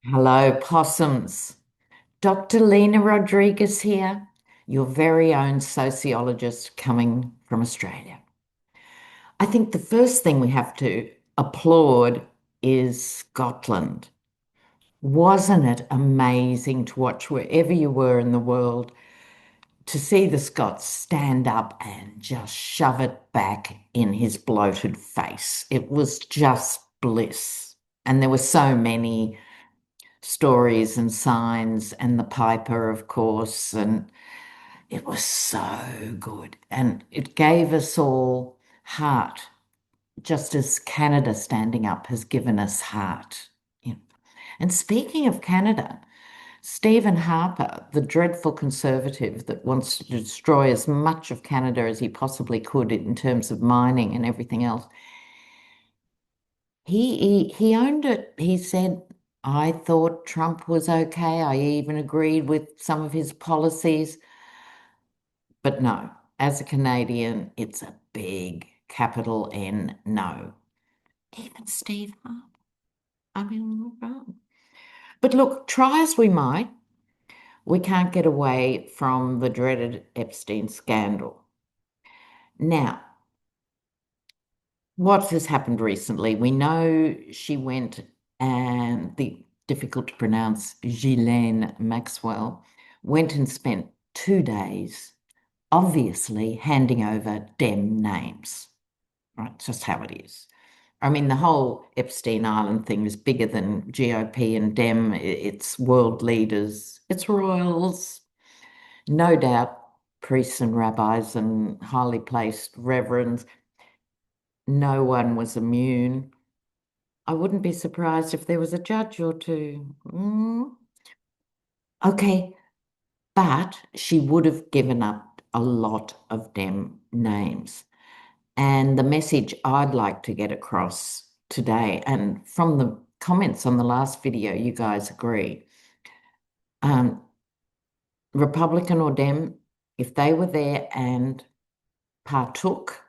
Hello, possums. Dr. Lena Rodriguez here, your very own sociologist coming from Australia. I think the first thing we have to applaud is Scotland. Wasn't it amazing to watch wherever you were in the world to see the Scots stand up and just shove it back in his bloated face? It was just bliss. And there were so many stories and signs, and the Piper, of course, and it was so good. And it gave us all heart, just as Canada standing up has given us heart. You know. And speaking of Canada, Stephen Harper, the dreadful conservative that wants to destroy as much of Canada as he possibly could in terms of mining and everything else, he owned it. He said, I thought Trump was okay. I even agreed with some of his policies. But no, as a Canadian, it's a big capital N no. Even Steve Harper. I mean, wrong. But look, try as we might, we can't get away from the dreaded Epstein scandal. Now, what has happened recently? We know she went and the difficult to pronounce Ghislaine Maxwell went and spent 2 days, obviously handing over Dem names. Right, just how it is. I mean, the whole Epstein Island thing is bigger than GOP and Dem. It's world leaders, it's royals, no doubt priests and rabbis and highly placed reverends. No one was immune. I wouldn't be surprised if there was a judge or two. Okay, but she would have given up a lot of Dem names. And the message I'd like to get across today, and from the comments on the last video, you guys agree. Republican or Dem, if they were there and partook,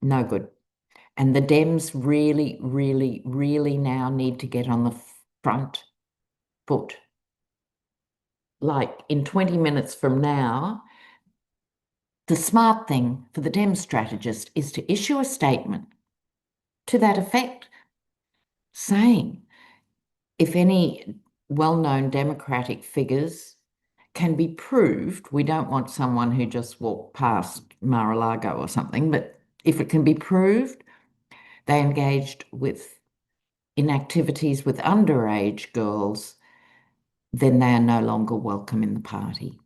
no good. And the Dems really, really, really now need to get on the front foot. Like in 20 minutes from now, the smart thing for the Dem strategist is to issue a statement to that effect, saying if any well-known Democratic figures can be proved, we don't want someone who just walked past Mar-a-Lago or something, but if it can be proved they engaged in activities with underage girls, then they are no longer welcome in the party.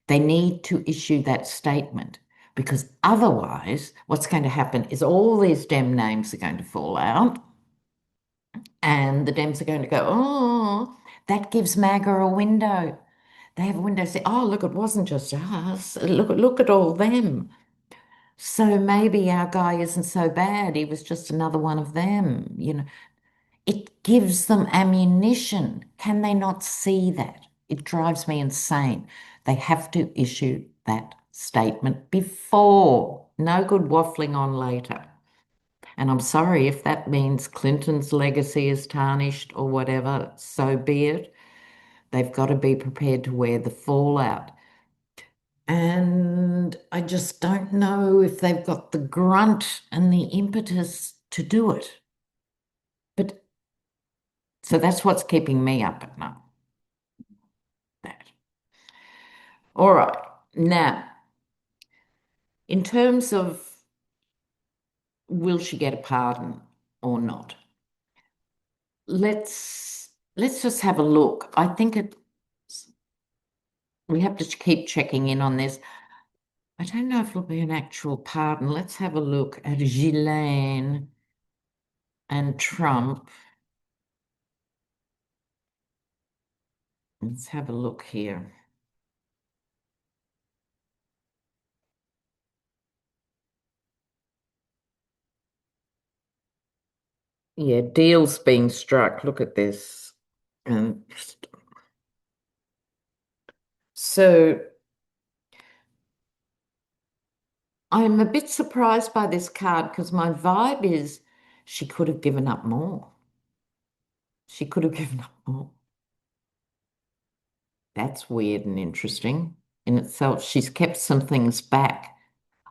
They need to issue that statement because otherwise what's going to happen is all these Dem names are going to fall out and the Dems are going to go, oh, that gives MAGA a window. They have a window to say, oh, look, it wasn't just us. Look at all them. So maybe our guy isn't so bad. He was just another one of them. It gives them ammunition. Can they not see that? It drives me insane. They have to issue that statement before. No good waffling on later. And I'm sorry if that means Clinton's legacy is tarnished or whatever, so be it. They've got to be prepared to wear the fallout. And I just don't know if they've got the grunt and the impetus to do it. But so that's what's keeping me up at night. That. All right. Now, in terms of will she get a pardon or not? Let's just have a look. I think we have to keep checking in on this. I don't know if it'll be an actual pardon. Let's have a look at Ghislaine and Trump. Let's have a look here. Yeah, deals being struck. Look at this. And so I'm a bit surprised by this card because my vibe is she could have given up more. She could have given up more. That's weird and interesting in itself. She's kept some things back,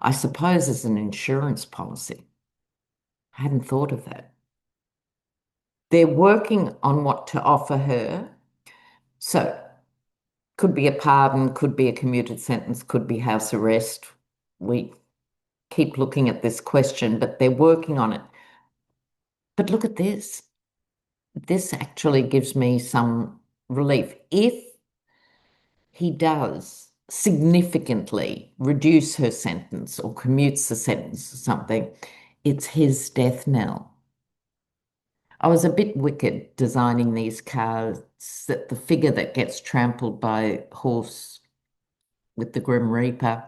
I suppose, as an insurance policy. I hadn't thought of that. They're working on what to offer her. So, could be a pardon, could be a commuted sentence, could be house arrest. We keep looking at this question, but they're working on it. But look at this. This actually gives me some relief. If he does significantly reduce her sentence or commutes the sentence or something, it's his death knell. I was a bit wicked designing these cars that the figure that gets trampled by horse with the Grim Reaper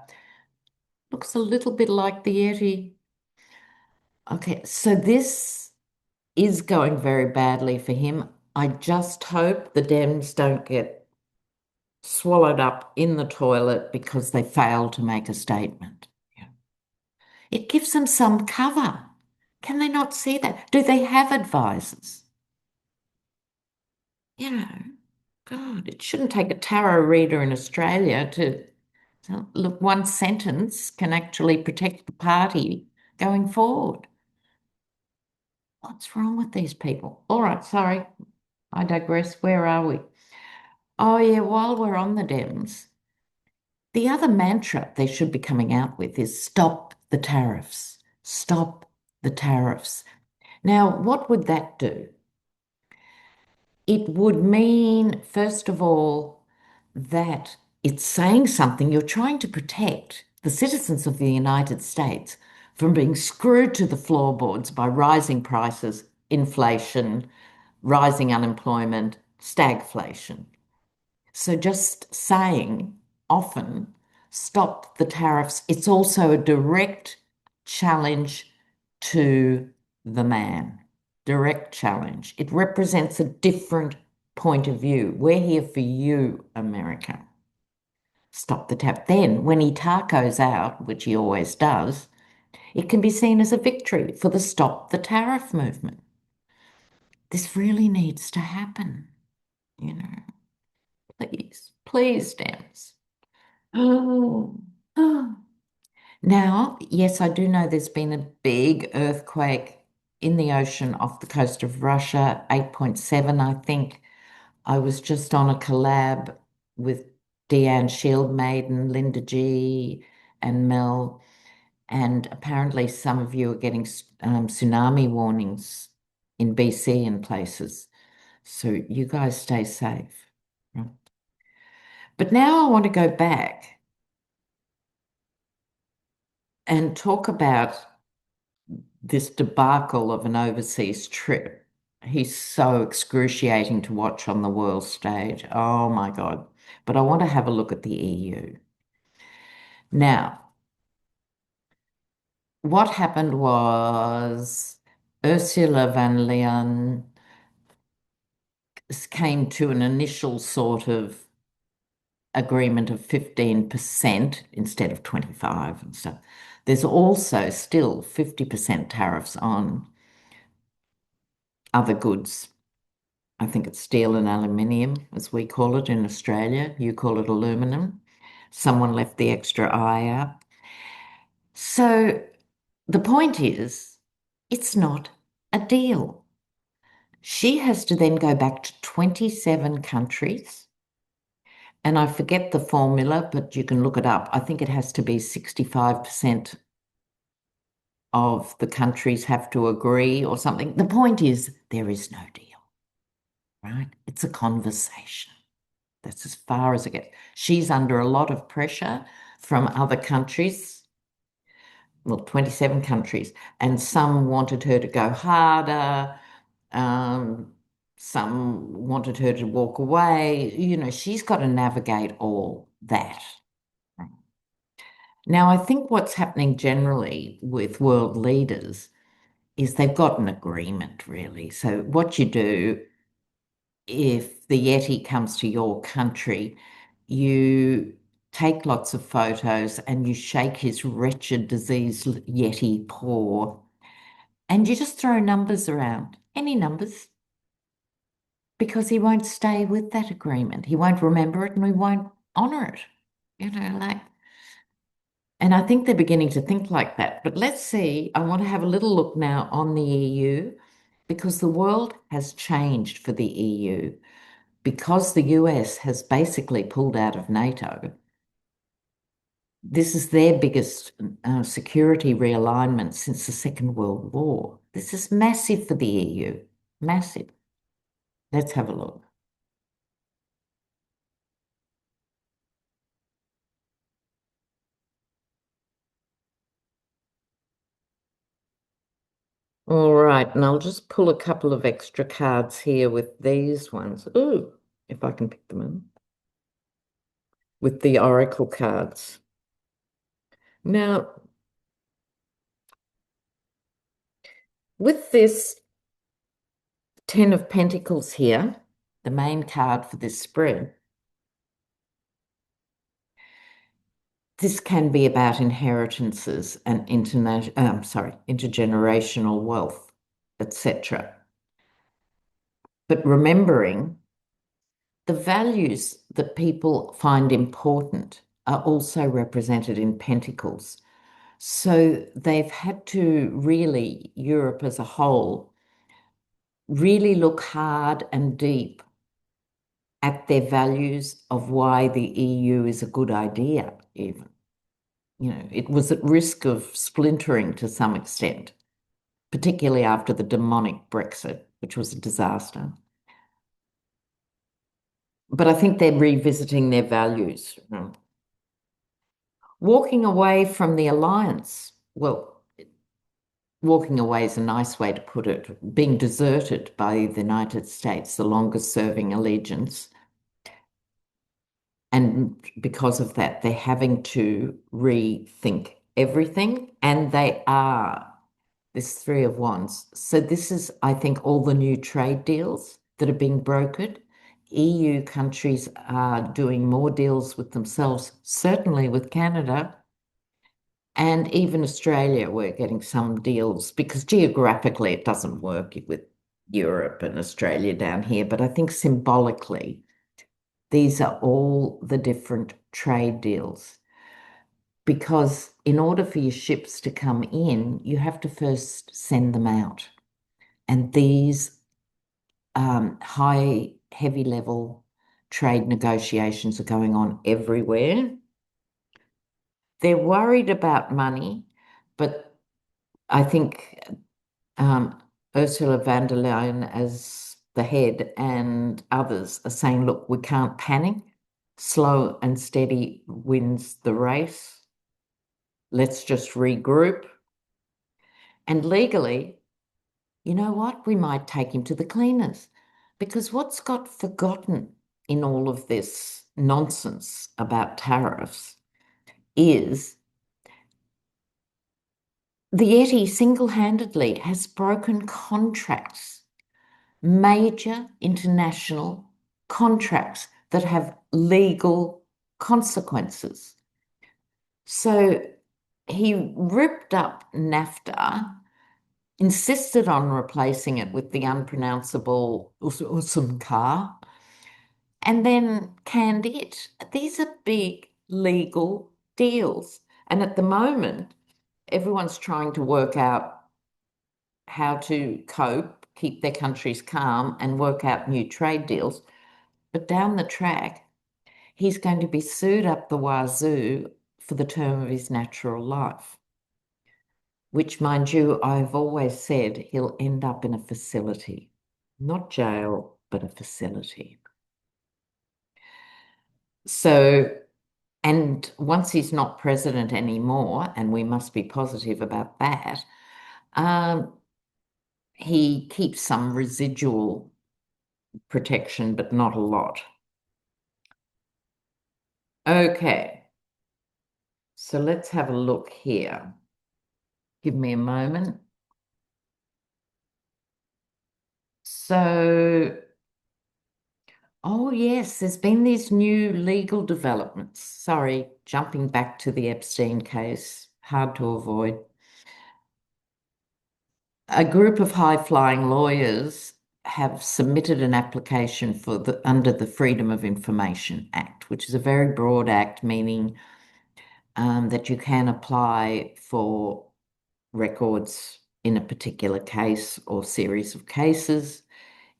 looks a little bit like the Yeti. Okay, so this is going very badly for him. I just hope the Dems don't get swallowed up in the toilet because they failed to make a statement. Yeah. It gives them some cover. Can they not see that? Do they have advisors? You know, God, it shouldn't take a tarot reader in Australia to look, one sentence can actually protect the party going forward. What's wrong with these people? All right, sorry, I digress. Where are we? Oh, yeah, while we're on the Dems, the other mantra they should be coming out with is stop the tariffs. Stop the tariffs. Now, what would that do? It would mean, first of all, that it's saying something. You're trying to protect the citizens of the United States from being screwed to the floorboards by rising prices, inflation, rising unemployment, stagflation. So just saying often, stop the tariffs, it's also a direct challenge to the man. Direct challenge. It represents a different point of view. We're here for you, America. Stop the tariff. Then, when he tacos out, which he always does, it can be seen as a victory for the stop the tariff movement. This really needs to happen, you know. Please, please, Dems. Oh, oh. Now, yes, I do know there's been a big earthquake in the ocean off the coast of Russia, 8.7, I think. I was just on a collab with Deanne Shieldmaiden, Linda G, and Mel, and apparently some of you are getting tsunami warnings in BC and places. So you guys stay safe. But now I want to go back and talk about this debacle of an overseas trip. He's so excruciating to watch on the world stage. Oh my God. But I want to have a look at the EU. Now, what happened was Ursula von Leyen came to an initial sort of agreement of 15% instead of 25 and stuff. There's also still 50% tariffs on other goods. I think it's steel and aluminium, as we call it in Australia. You call it aluminum. Someone left the extra I out. So the point is, it's not a deal. She has to then go back to 27 countries. And I forget the formula, but you can look it up. I think it has to be 65% of the countries have to agree or something. The point is, there is no deal, right? It's a conversation. That's as far as it gets. She's under a lot of pressure from other countries, well, 27 countries, and some wanted her to go harder. Um, some wanted her to walk away. You know, she's got to navigate all that. Now, I think what's happening generally with world leaders is they've got an agreement, really. So what you do if the Yeti comes to your country, you take lots of photos and you shake his wretched, diseased Yeti paw and you just throw numbers around, any numbers. because he won't stay with that agreement. He won't remember it and he won't honor it. Like, and I think they're beginning to think like that. But let's see. I want to have a little look now on the EU because the world has changed for the EU because the US has basically pulled out of NATO. This is their biggest security realignment since the Second World War. This is massive for the EU, massive. Let's have a look. All right, and I'll just pull a couple of extra cards here with these ones. Ooh, if I can pick them up. With the oracle cards. Now, with this Ten of Pentacles here, the main card for this spread, this can be about inheritances and intergenerational wealth, etc. But remembering the values that people find important are also represented in pentacles. So they've had to really, Europe as a whole, really look hard and deep at their values of why the EU is a good idea, even. It was at risk of splintering to some extent, particularly after the demonic Brexit, which was a disaster. But I think they're revisiting their values. Walking away from the alliance, well, walking away is a nice way to put it, being deserted by the United States, the longest serving allegiance. And because of that, they're having to rethink everything, and they are. This Three of Wands. So this is, I think, all the new trade deals that are being brokered. EU countries are doing more deals with themselves, certainly with Canada, and even Australia, we're getting some deals because geographically it doesn't work with Europe and Australia down here. But I think symbolically, these are all the different trade deals. Because in order for your ships to come in, you have to first send them out. And these high, heavy level trade negotiations are going on everywhere. They're worried about money, but I think Ursula von der Leyen, as the head, and others are saying, look, we can't panic. Slow and steady wins the race. Let's just regroup. And legally, you know what? We might take him to the cleaners because what's got forgotten in all of this nonsense about tariffs is the Yeti single-handedly has broken contracts, major international contracts that have legal consequences. So he ripped up NAFTA, insisted on replacing it with the unpronounceable awesome car, and then canned it. These are big legal deals. And at the moment, everyone's trying to work out how to cope, keep their countries calm, and work out new trade deals. But down the track, he's going to be sued up the wazoo for the term of his natural life, which, mind you, I've always said he'll end up in a facility, not jail, but a facility. So, and once he's not president anymore, and we must be positive about that, he keeps some residual protection, but not a lot. Okay, so let's have a look here. Give me a moment. So, oh yes, there's been these new legal developments. Sorry, jumping back to the Epstein case, hard to avoid. A group of high-flying lawyers have submitted an application for under the Freedom of Information Act, which is a very broad act, meaning that you can apply for records in a particular case or series of cases.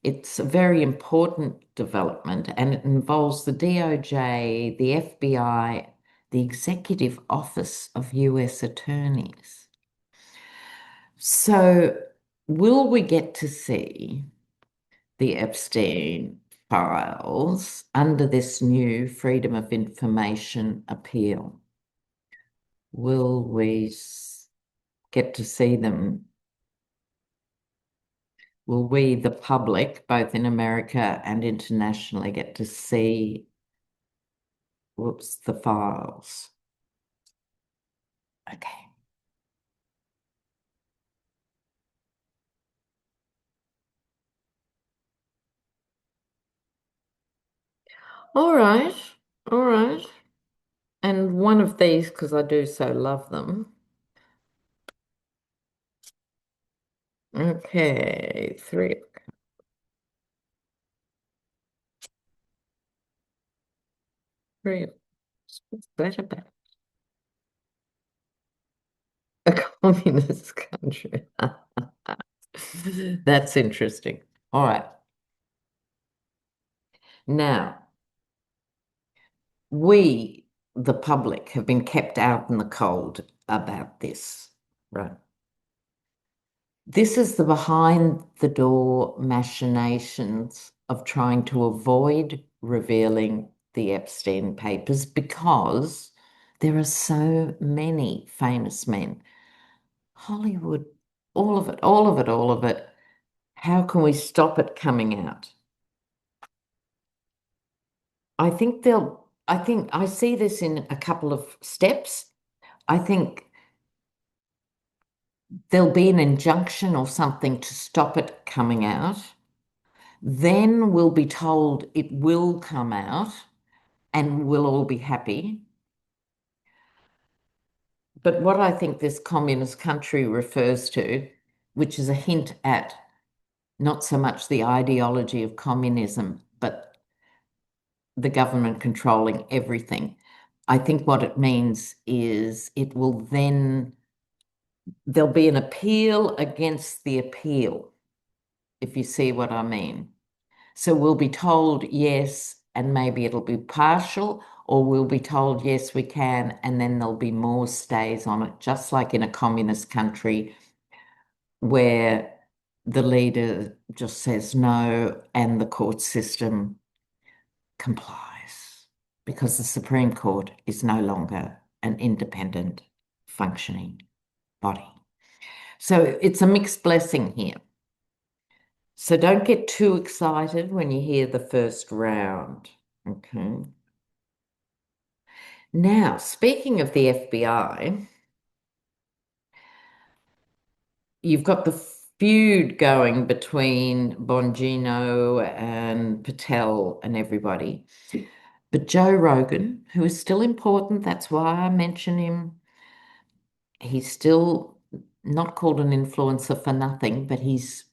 It's a very important development, and it involves the DOJ, the FBI, the Executive Office of US Attorneys. So, will we get to see the Epstein Files under this new Freedom of Information appeal? Will we get to see them? Will we, the public, both in America and internationally, get to see, whoops, the files? Okay. All right. All right. And one of these, because I do so love them. Okay, three. Three. What's that about? A communist country. That's interesting. All right. Now, we, the public, have been kept out in the cold about this, right? This is the behind the door machinations of trying to avoid revealing the Epstein papers because there are so many famous men. Hollywood, all of it, all of it, all of it. How can we stop it coming out? I think I see this in a couple of steps. I think there'll be an injunction or something to stop it coming out. Then we'll be told it will come out and we'll all be happy. But what I think this communist country refers to, which is a hint at not so much the ideology of communism, but the government controlling everything. I think what it means is it will then, there'll be an appeal against the appeal, if you see what I mean. So we'll be told yes, and maybe it'll be partial, or we'll be told yes, we can, and then there'll be more stays on it, just like in a communist country where the leader just says no and the court system complies because the Supreme Court is no longer an independent functioning body. So it's a mixed blessing here. So don't get too excited when you hear the first round. Okay. Now, speaking of the FBI, you've got the feud going between Bongino and Patel and everybody. But Joe Rogan, who is still important, that's why I mention him. He's still not called an influencer for nothing, but he's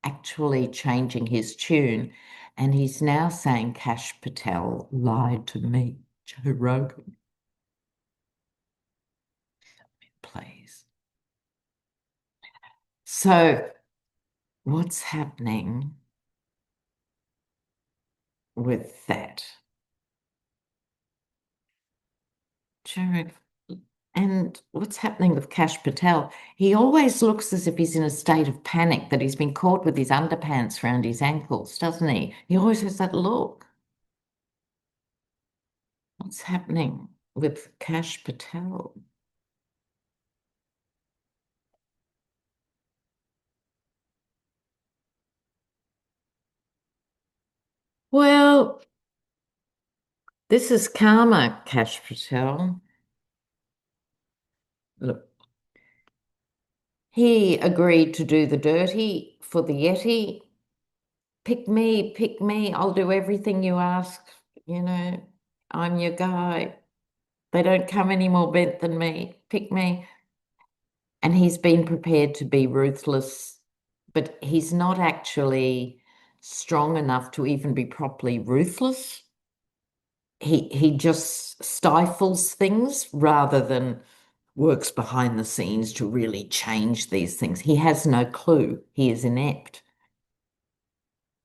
actually changing his tune. And he's now saying Cash Patel lied to me. Joe Rogan, please. So, what's happening with that? Jared, and what's happening with Cash Patel? He always looks as if he's in a state of panic, that he's been caught with his underpants around his ankles, doesn't he? He always has that look. What's happening with Cash Patel? Well, this is karma, Cash Patel. Look, he agreed to do the dirty for the Yeti. Pick me, I'll do everything you ask. You know, I'm your guy. They don't come any more bent than me. Pick me. And he's been prepared to be ruthless, but he's not actually strong enough to even be properly ruthless. He just stifles things rather than works behind the scenes to really change these things. He has no clue. He is inept,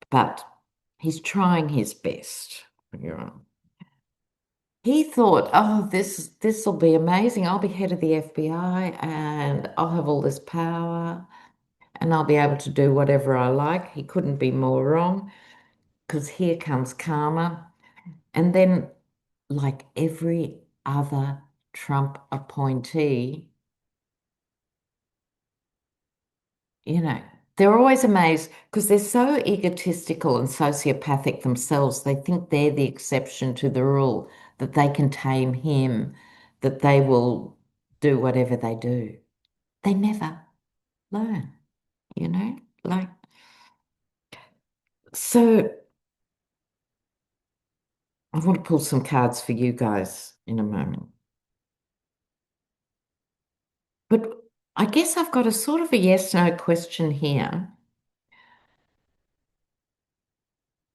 but he's trying his best. You know. He thought, oh, this will be amazing. I'll be head of the FBI and I'll have all this power and I'll be able to do whatever I like. He couldn't be more wrong because here comes karma. And then, like every other Trump appointee, you know, they're always amazed because they're so egotistical and sociopathic themselves. They think they're the exception to the rule, that they can tame him, that they will do whatever they do. They never learn, you know? Like, so I want to pull some cards for you guys in a moment. But I guess I've got a sort of a yes/no question here.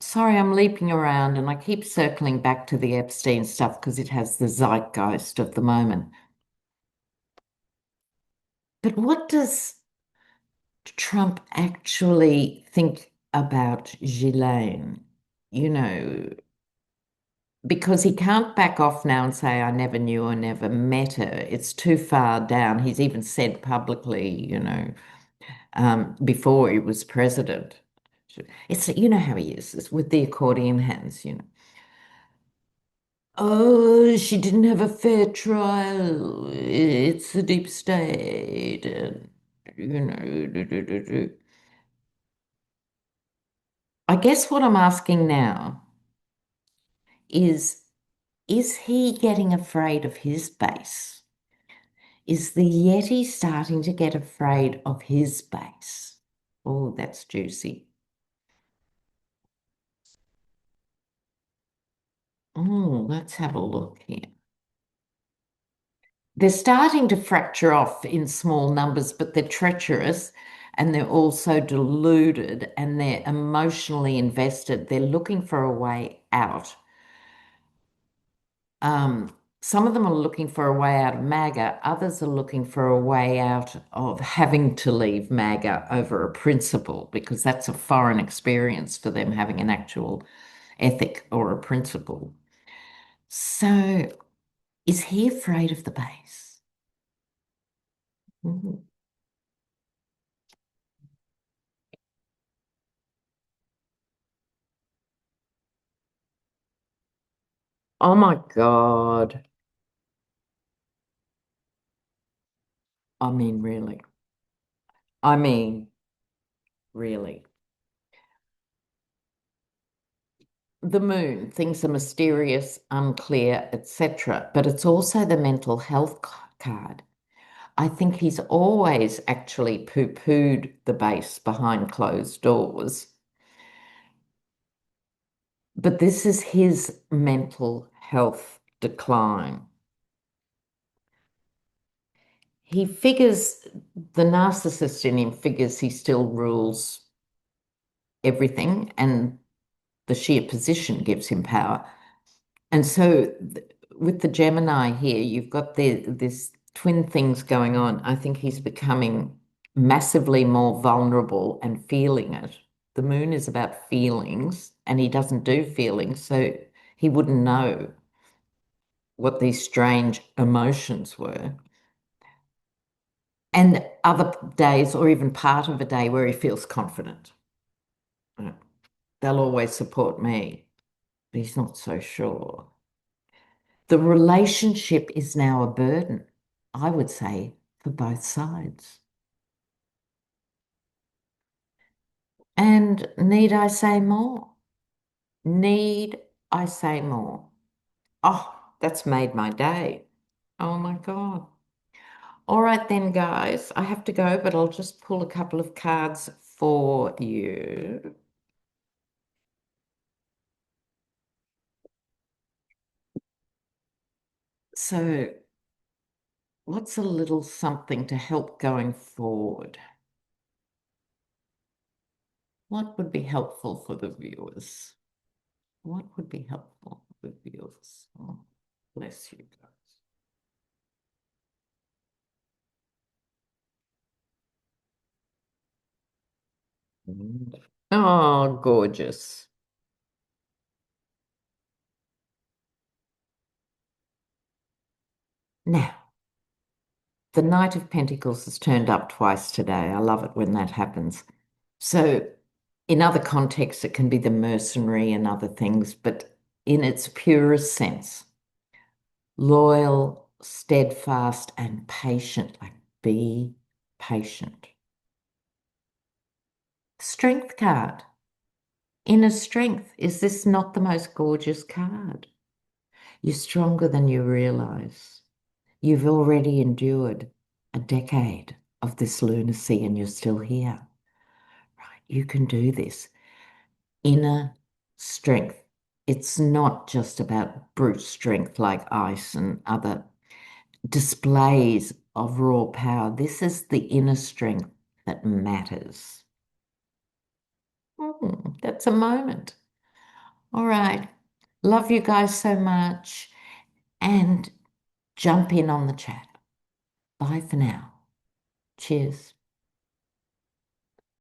Sorry, I'm leaping around and I keep circling back to the Epstein stuff because it has the zeitgeist of the moment. But what does Trump actually think about Ghislaine? You know, because he can't back off now and say, I never knew or never met her. It's too far down. He's even said publicly, before he was president. It's, you know how he is, it's with the accordion hands, you know. Oh, she didn't have a fair trial. It's the deep state. And, do, do, do, do. I guess what I'm asking now is he getting afraid of his base? Is the Yeti starting to get afraid of his base? Oh, that's juicy. Oh, let's have a look here. They're starting to fracture off in small numbers, but they're treacherous and they're also deluded and they're emotionally invested. They're looking for a way out. Some of them are looking for a way out of MAGA, others are looking for a way out of having to leave MAGA over a principle because that's a foreign experience for them having an actual ethic or a principle. So, is he afraid of the base? Mhm. Oh my God. I mean, really. I mean, really. The moon, things are mysterious, unclear, etc. But it's also the mental health card. I think he's always actually poo-pooed the base behind closed doors. But this is his mental health decline. He figures, the narcissist in him figures he still rules everything, and the sheer position gives him power. And so with the Gemini here, you've got this twin things going on. I think he's becoming massively more vulnerable and feeling it. The moon is about feelings, and he doesn't do feelings, so he wouldn't know what these strange emotions were. And other days, or even part of a day where he feels confident. They'll always support me, but he's not so sure. The relationship is now a burden, I would say, for both sides. And need I say more? Need I say more? Oh, that's made my day. Oh my God. All right then, guys, I have to go, but I'll just pull a couple of cards for you. So, what's a little something to help going forward? What would be helpful for the viewers? What would be helpful for the viewers? Oh, bless you guys. Oh, gorgeous. Now, the Knight of Pentacles has turned up twice today. I love it when that happens. So, in other contexts, it can be the mercenary and other things, but in its purest sense, loyal, steadfast, and patient. Like, be patient. Strength card. Inner strength. Is this not the most gorgeous card? You're stronger than you realize. You've already endured a decade of this lunacy and you're still here. Right? You can do this. Inner strength. It's not just about brute strength like ice and other displays of raw power. This is the inner strength that matters. That's a moment. All right. Love you guys so much. And jump in on the chat. Bye for now. Cheers.